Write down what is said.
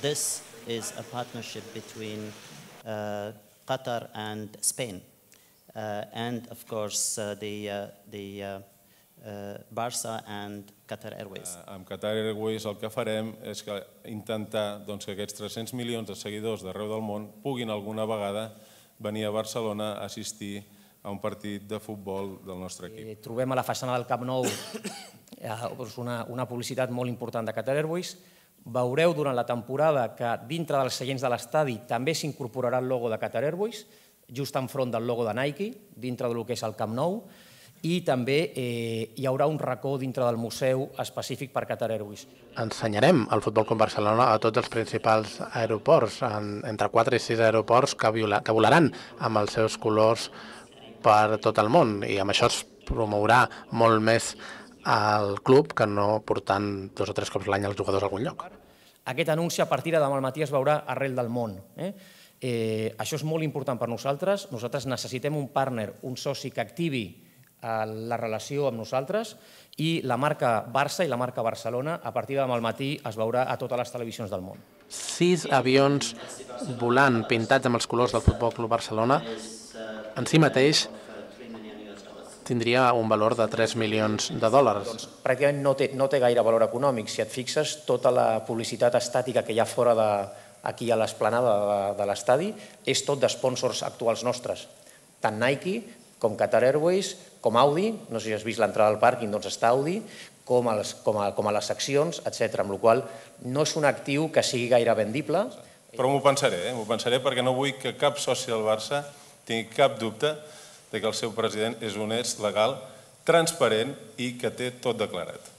This is a partnership between Qatar and Spain, and of course the Barça and Qatar Airways. Amb Qatar Airways el que farem és intentar que aquests 300 milions de seguidors d'arreu del món puguin alguna vegada venir a Barcelona a assistir a un partit de futbol del nostre equip. Trobem a la façana del Camp Nou una publicitat molt important de Qatar Airways. Veureu durant la temporada que dintre dels seients de l'estadi també s'incorporarà el logo de Qatar Airways, just enfront del logo de Nike, dintre del que és el Camp Nou, i també hi haurà un racó dintre del museu específic per Qatar Airways. Ensenyarem el Futbol Club Barcelona a tots els principals aeroports, entre 4 i 6 aeroports que volaran amb els seus colors per tot el món, i amb això es promourà molt més el club que no portant 2 o 3 cops l'any els jugadors a algun lloc. Aquest anunci a partir de demà al matí es veurà arrel del món. Això és molt important per nosaltres. Nosaltres necessitem un partner, un soci que activi la relació amb nosaltres, i la marca Barça i la marca Barcelona a partir de demà al matí es veurà a totes les televisions del món. 6 avions volant pintats amb els colors del Futbol Club Barcelona en si mateix tindria un valor de 3 milions de dòlars. Pràcticament no té gaire valor econòmic. Si et fixes, tota la publicitat estàtica que hi ha fora aquí a l'esplanada de l'estadi és tot d'espònsors actuals nostres. Tant Nike com Qatar Airways, com Audi, no sé si has vist l'entrada al pàrquing, doncs està Audi, com a les seccions, etc. Amb la qual cosa no és un actiu que sigui gaire vendible. Però m'ho pensaré perquè no vull que cap soci del Barça tingui cap dubte que el seu president és honest, legal, transparent i que té tot declarat.